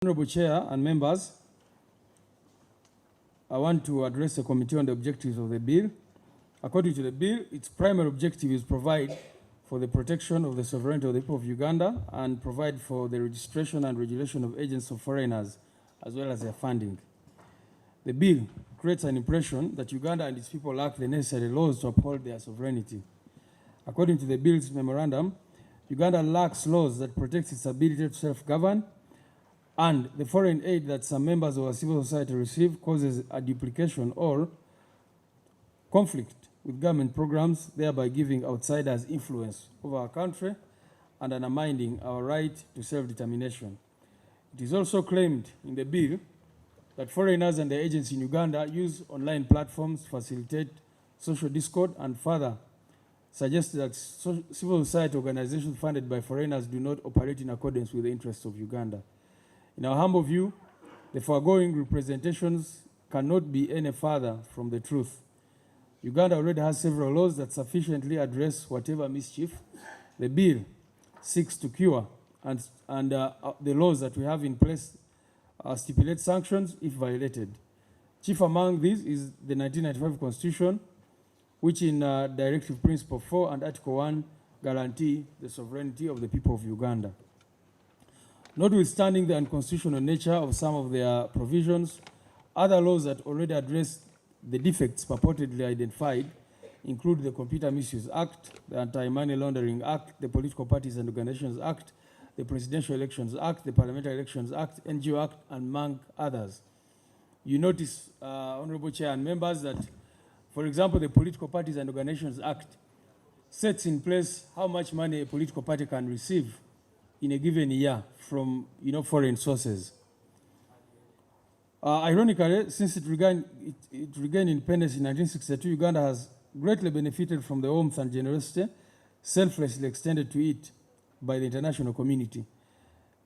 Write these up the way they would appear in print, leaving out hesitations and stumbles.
Honorable Chair and members, I want to address the committee on the objectives of the bill. According to the bill, its primary objective is provide for the protection of the sovereignty of the people of Uganda and provide for the registration and regulation of agents of foreigners, as well as their funding. The bill creates an impression that Uganda and its people lack the necessary laws to uphold their sovereignty. According to the bill's memorandum, Uganda lacks laws that protect its ability to self-govern, and the foreign aid that some members of our civil society receive causes a duplication or conflict with government programs, thereby giving outsiders influence over our country and undermining our right to self-determination. It is also claimed in the bill that foreigners and their agents in Uganda use online platforms to facilitate social discord, and further suggests that civil society organizations funded by foreigners do not operate in accordance with the interests of Uganda. In our humble view, the foregoing representations cannot be any further from the truth. Uganda already has several laws that sufficiently address whatever mischief the bill seeks to cure, and the laws that we have in place stipulate sanctions if violated. Chief among these is the 1995 Constitution, which in Directive Principle 4 and Article 1 guarantee the sovereignty of the people of Uganda. Notwithstanding the unconstitutional nature of some of their provisions, other laws that already address the defects purportedly identified include the Computer Misuse Act, the Anti-Money Laundering Act, the Political Parties and Organizations Act, the Presidential Elections Act, the Parliamentary Elections Act, NGO Act, and among others. You notice, Honorable Chair and members, that, for example, the Political Parties and Organizations Act sets in place how much money a political party can receive in a given year from foreign sources. Ironically, since it regained independence in 1962, Uganda has greatly benefited from the warmth and generosity selflessly extended to it by the international community.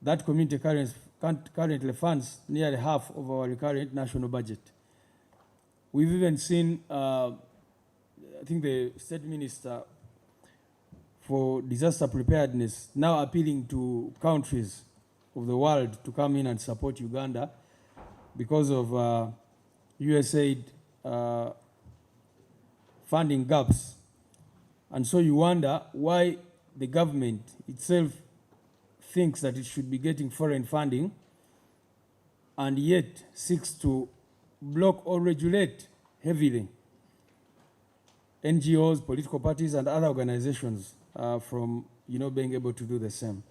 That community currently funds nearly half of our recurrent national budget. We've even seen, I think the State Minister for Disaster Preparedness now appealing to countries of the world to come in and support Uganda because of USAID funding gaps. And so you wonder why the government itself thinks that it should be getting foreign funding and yet seeks to block or regulate heavily NGOs, political parties, and other organizations from being able to do the same.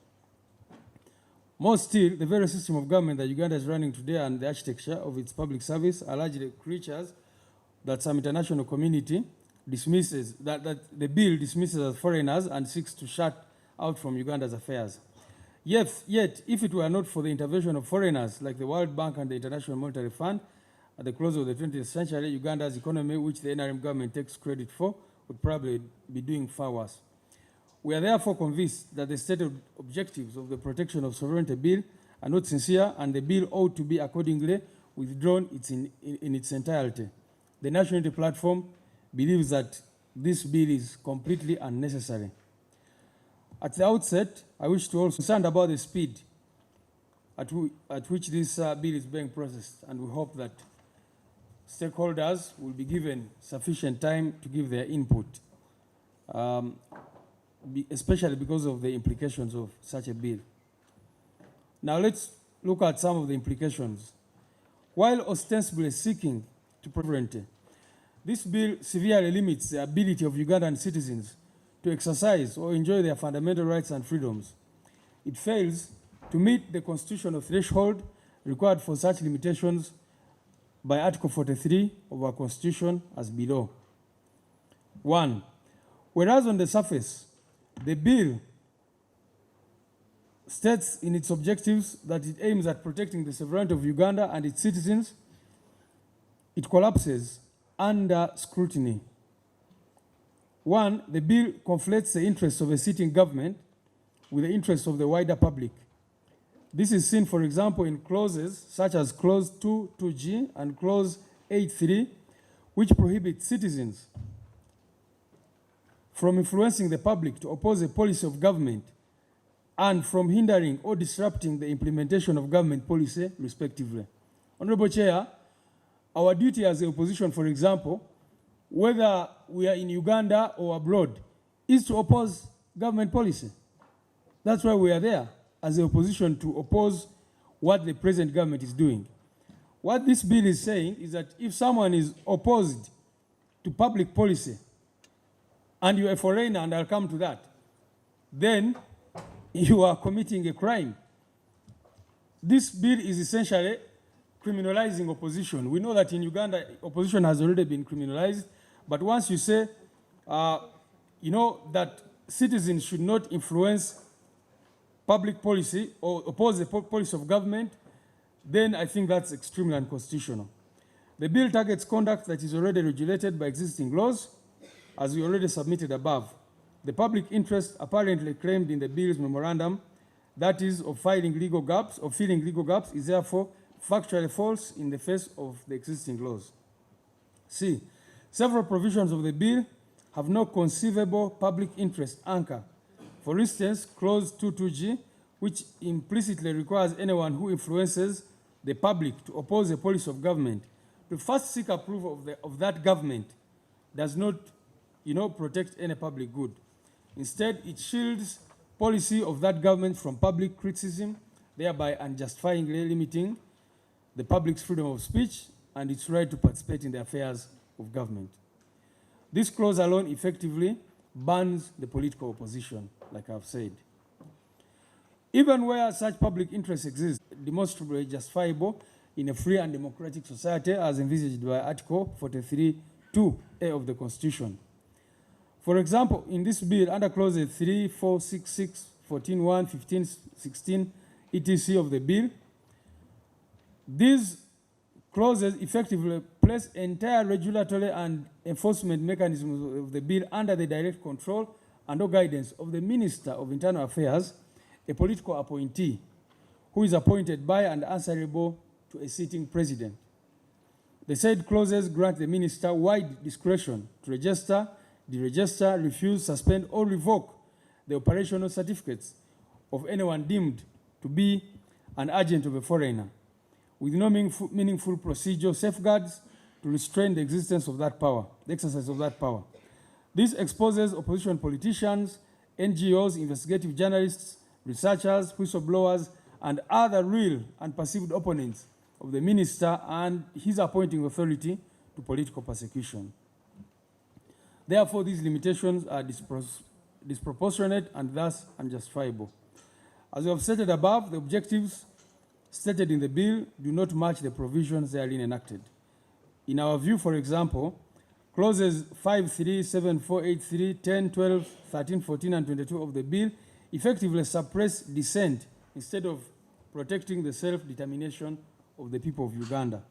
More still, the very system of government that Uganda is running today and the architecture of its public service are largely creatures that some international community dismisses, that the bill dismisses as foreigners and seeks to shut out from Uganda's affairs. Yet, if it were not for the intervention of foreigners like the World Bank and the International Monetary Fund at the close of the 20th century, Uganda's economy, which the NRM government takes credit for, would probably be doing far worse. We are therefore convinced that the stated objectives of the Protection of Sovereignty Bill are not sincere, and the bill ought to be accordingly withdrawn in its entirety. The National Unity Platform believes that this bill is completely unnecessary. At the outset, I wish to also concerned about the speed at which this bill is being processed, and we hope that stakeholders will be given sufficient time to give their input, especially because of the implications of such a bill. Now let's look at some of the implications. While ostensibly seeking to prevent, this bill severely limits the ability of Ugandan citizens to exercise or enjoy their fundamental rights and freedoms. It fails to meet the constitutional threshold required for such limitations by Article 43 of our Constitution as below. 1. Whereas on the surface, the bill states in its objectives that it aims at protecting the sovereignty of Uganda and its citizens, it collapses under scrutiny. 1, the bill conflates the interests of a sitting government with the interests of the wider public. This is seen, for example, in clauses such as Clause 2(2)(g) and Clause 8(3), which prohibit citizens from influencing the public to oppose a policy of government and from hindering or disrupting the implementation of government policy, respectively. Honorable Chair, our duty as the opposition, for example, whether we are in Uganda or abroad, is to oppose government policy. That's why we are there as the opposition, to oppose what the present government is doing. What this bill is saying is that if someone is opposed to public policy and you're a foreigner, and I'll come to that, then you are committing a crime. This bill is essentially criminalizing opposition. We know that in Uganda, opposition has already been criminalized, but once you say, that citizens should not influence public policy or oppose the policy of government, then I think that's extremely unconstitutional. The bill targets conduct that is already regulated by existing laws, as we already submitted above. The public interest apparently claimed in the bill's memorandum, that is of filling legal gaps, is therefore factually false in the face of the existing laws. C. Several provisions of the bill have no conceivable public interest anchor. For instance, Clause 22G, which implicitly requires anyone who influences the public to oppose a policy of government to first seek approval of that government, does not, protect any public good. Instead, it shields policy of that government from public criticism, thereby unjustifiably limiting the public's freedom of speech and its right to participate in the affairs of government. This clause alone effectively bans the political opposition, like I've said. Even where such public interest exists, demonstrably justifiable in a free and democratic society as envisaged by Article 43(2)(a) of the Constitution. For example, in this bill, under clauses 3, 4, 6, 6, 14(1), 15, 16, etc. of the bill, these clauses effectively place entire regulatory and enforcement mechanisms of the bill under the direct control and or guidance of the Minister of Internal Affairs, a political appointee, who is appointed by and answerable to a sitting president. The said clauses grant the minister wide discretion to register, deregister, refuse, suspend, or revoke the operational certificates of anyone deemed to be an agent of a foreigner, with no meaningful procedural safeguards to restrain the existence of that power, the exercise of that power. This exposes opposition politicians, NGOs, investigative journalists, researchers, whistleblowers, and other real and perceived opponents of the minister and his appointing authority to political persecution. Therefore, these limitations are disproportionate and thus unjustifiable. As we have stated above, the objectives stated in the bill do not match the provisions therein enacted. In our view, for example, clauses 5, 3, 7, 4, 8, 3, 10, 12, 13, 14, and 22 of the bill effectively suppress dissent instead of protecting the self-determination of the people of Uganda.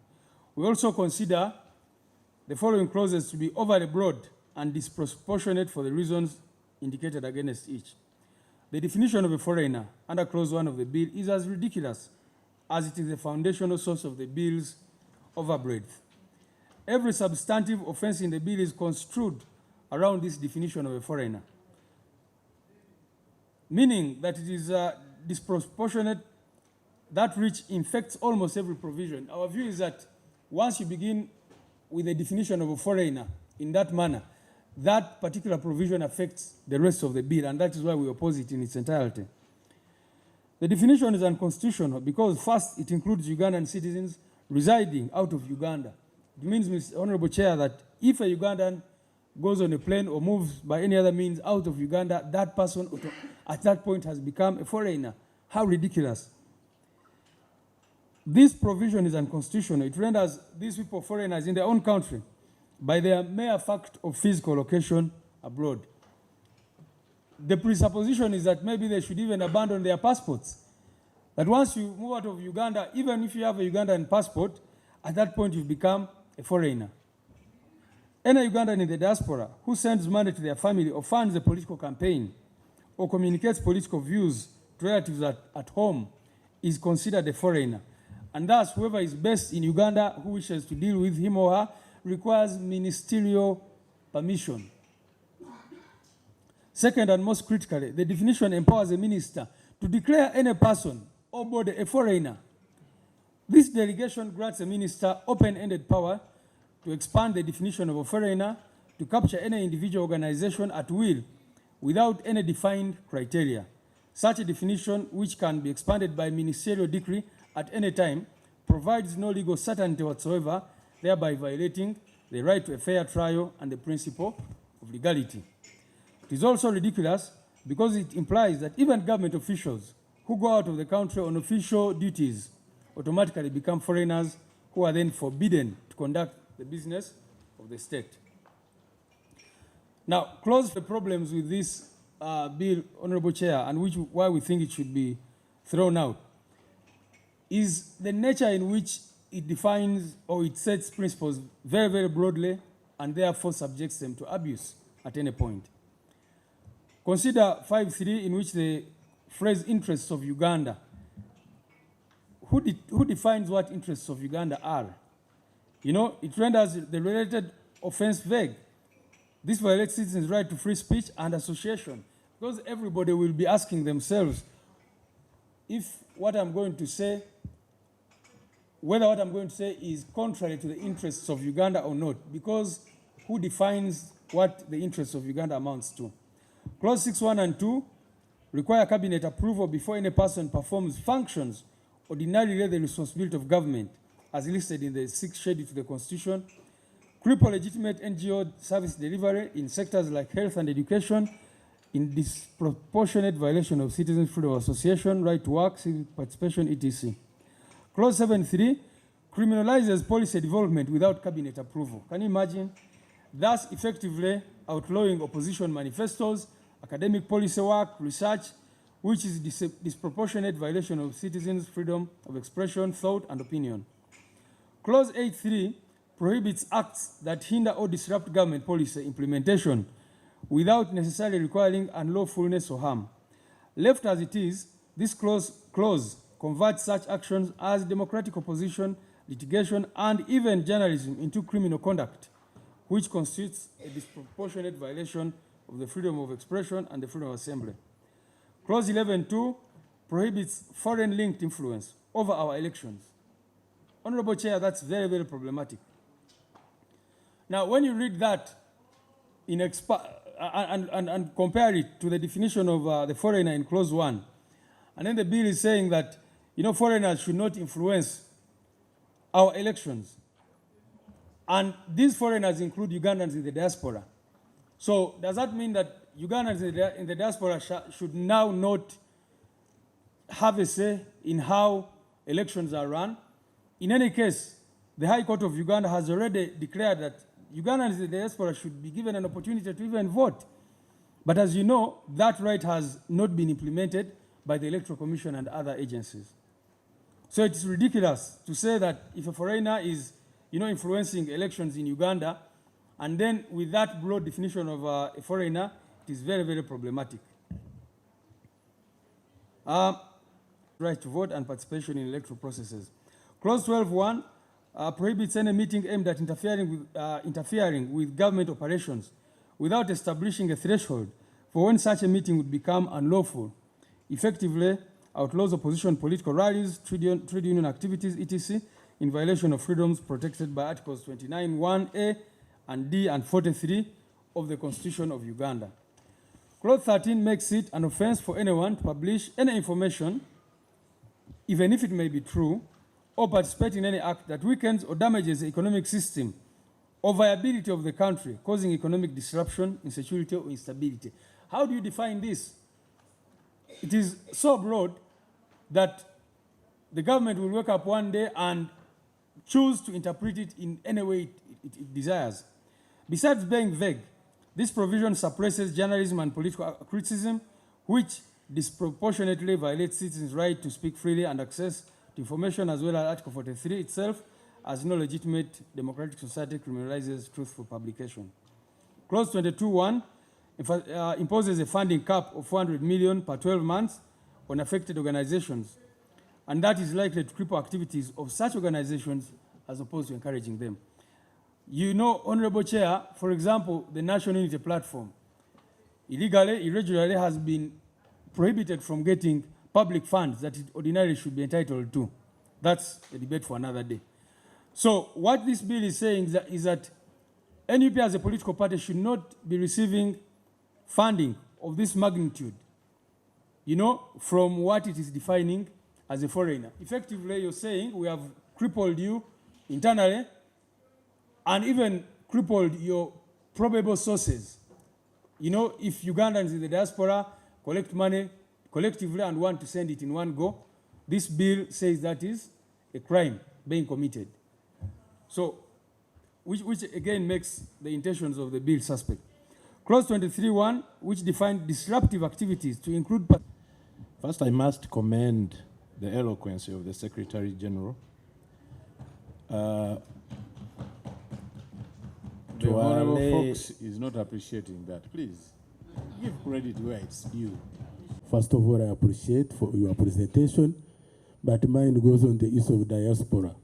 We also consider the following clauses to be overly broad and disproportionate for the reasons indicated against each. The definition of a foreigner under clause 1 of the bill is as ridiculous as it is the foundational source of the bill's overbreadth. Every substantive offense in the bill is construed around this definition of a foreigner, meaning that it is disproportionate, that which infects almost every provision. Our view is that once you begin with the definition of a foreigner in that manner, that particular provision affects the rest of the bill, and that is why we oppose it in its entirety. The definition is unconstitutional because, first, it includes Ugandan citizens residing out of Uganda. It means, Mr. Honorable Chair, that if a Ugandan goes on a plane or moves by any other means out of Uganda, that person at that point has become a foreigner. How ridiculous. This provision is unconstitutional. It renders these people foreigners in their own country by their mere fact of physical location abroad. The presupposition is that maybe they should even abandon their passports. That once you move out of Uganda, even if you have a Ugandan passport, at that point you've become a foreigner. Any Ugandan in the diaspora who sends money to their family or funds a political campaign or communicates political views to relatives at home is considered a foreigner. And thus, whoever is based in Uganda who wishes to deal with him or her requires ministerial permission. Second, and most critically, the definition empowers a minister to declare any person or body a foreigner. This delegation grants a minister open-ended power to expand the definition of a foreigner, to capture any individual organization at will without any defined criteria. Such a definition, which can be expanded by ministerial decree at any time, provides no legal certainty whatsoever, thereby violating the right to a fair trial and the principle of legality. It is also ridiculous because it implies that even government officials who go out of the country on official duties automatically become foreigners who are then forbidden to conduct the business of the state. Now, close the problems with this bill, Honorable Chair, and why we think it should be thrown out, is the nature in which it defines or it sets principles very, very broadly and therefore subjects them to abuse at any point. Consider 5.3, in which the phrase interests of Uganda. Who defines what interests of Uganda are? You know, it renders the related offense vague. This violates citizens' right to free speech and association, because everybody will be asking themselves if what I'm going to say, whether what I'm going to say is contrary to the interests of Uganda or not, because who defines what the interests of Uganda amounts to? Clause 6.1 and 2 require cabinet approval before any person performs functions ordinarily the responsibility of government, as listed in the 6th schedule to the Constitution, cripple legitimate NGO service delivery in sectors like health and education, in disproportionate violation of citizens' freedom of association, right to work, civic participation, etc. Clause 7.3 criminalizes policy development without cabinet approval. Can you imagine? Thus effectively outlawing opposition manifestos, academic policy work, research, which is disproportionate violation of citizens' freedom of expression, thought, and opinion. Clause 8.3 prohibits acts that hinder or disrupt government policy implementation without necessarily requiring unlawfulness or harm. Left as it is, this clause converts such actions as democratic opposition, litigation, and even journalism into criminal conduct, which constitutes a disproportionate violation of the freedom of expression and the freedom of assembly. Clause 11.2 prohibits foreign-linked influence over our elections. Honorable Chair, that's very, very problematic. Now, when you read that and compare it to the definition of the foreigner in Clause 1, and then the bill is saying that, you know, foreigners should not influence our elections. And these foreigners include Ugandans in the diaspora. So does that mean that Ugandans in the diaspora should now not have a say in how elections are run? In any case, the High Court of Uganda has already declared that Ugandans in the diaspora should be given an opportunity to even vote. But as you know, that right has not been implemented by the Electoral Commission and other agencies. So it's ridiculous to say that if a foreigner is, you know, influencing elections in Uganda, and then with that broad definition of a foreigner, it is very, very problematic. Right to vote and participation in electoral processes. Clause 12.1 prohibits any meeting aimed at interfering with government operations without establishing a threshold for when such a meeting would become unlawful. Effectively outlaws opposition political rallies, trade union activities, etc., in violation of freedoms protected by Articles 29(1)(a) and D and 43 of the Constitution of Uganda. Clause 13 makes it an offense for anyone to publish any information, even if it may be true, or participate in any act that weakens or damages the economic system or viability of the country, causing economic disruption, insecurity, or instability. How do you define this? It is so broad that the government will wake up one day and choose to interpret it in any way it desires. Besides being vague, this provision suppresses journalism and political criticism, which disproportionately violates citizens' right to speak freely and access to information, as well as Article 43 itself, as no legitimate democratic society criminalizes truthful publication. Clause 22.1 imposes a funding cap of 400 million per 12 months on affected organizations, and that is likely to cripple activities of such organizations as opposed to encouraging them. You know, Honorable Chair, for example, the National Unity Platform, irregularly has been prohibited from getting public funds that it ordinarily should be entitled to. That's a debate for another day. So what this bill is saying is that NUP as a political party should not be receiving funding of this magnitude, you know, from what it is defining as a foreigner. Effectively, you're saying we have crippled you internally and even crippled your probable sources. You know, if Ugandans in the diaspora collect money collectively and want to send it in one go, this bill says that is a crime being committed. So, which again makes the intentions of the bill suspect. Clause 23(1), which defines disruptive activities to include... First, I must commend the eloquence of the Secretary General. The Honorable Fox is not appreciating that. Please, give credit where it's due. First of all, I appreciate for your presentation, but mine goes on the issue of diaspora.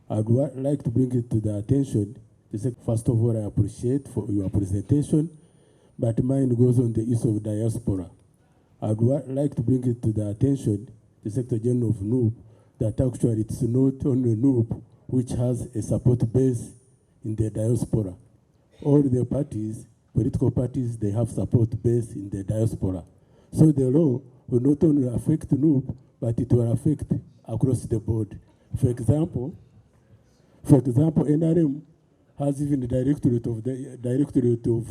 I'd like to bring it to the attention. First of all, I appreciate for your presentation, but mine goes on the issue of diaspora. I'd like to bring it to the attention, the Secretary General of NUP, that actually it's not only NUP which has a support base in the diaspora. All the parties, political parties, they have support base in the diaspora. So the law will not only affect NUP, but it will affect across the board. For example, NRM has even the directorate of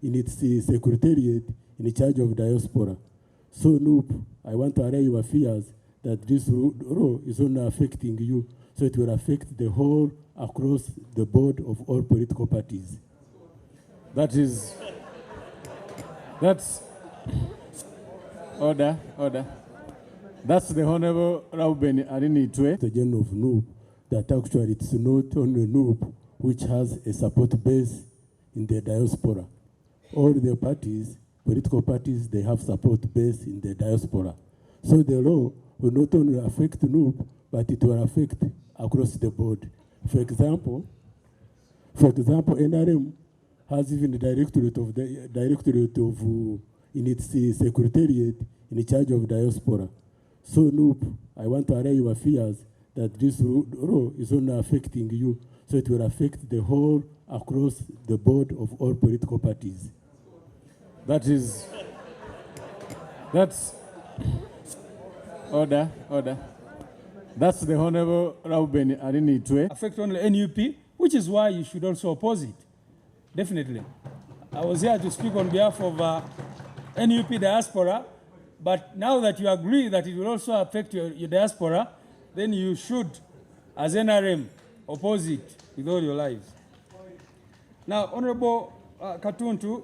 in its secretariat in charge of diaspora. So NUP, I want to allay your fears that this law is only affecting you, so it will affect the whole across the board of all political parties. That's order. That's the Honorable Rauben Arinitwe. The General of NUP, that actually it's not only NUP which has a support base in the diaspora. All the parties, political parties, they have support base in the diaspora. So the law will not only affect NUP, but it will affect across the board. For example, NRM has even the directorate of in its secretariat in charge of diaspora. So NUP, I want to allay your fears that this law is only affecting you, so it will affect the whole across the board of all political parties. That's order. That's the Honorable Rauben Arinitwe. Affect only NUP, which is why you should also oppose it. Definitely. I was here to speak on behalf of NUP diaspora, but now that you agree that it will also affect your diaspora, then you should, as NRM, oppose it with all your lives. Now, Honorable Katuntu,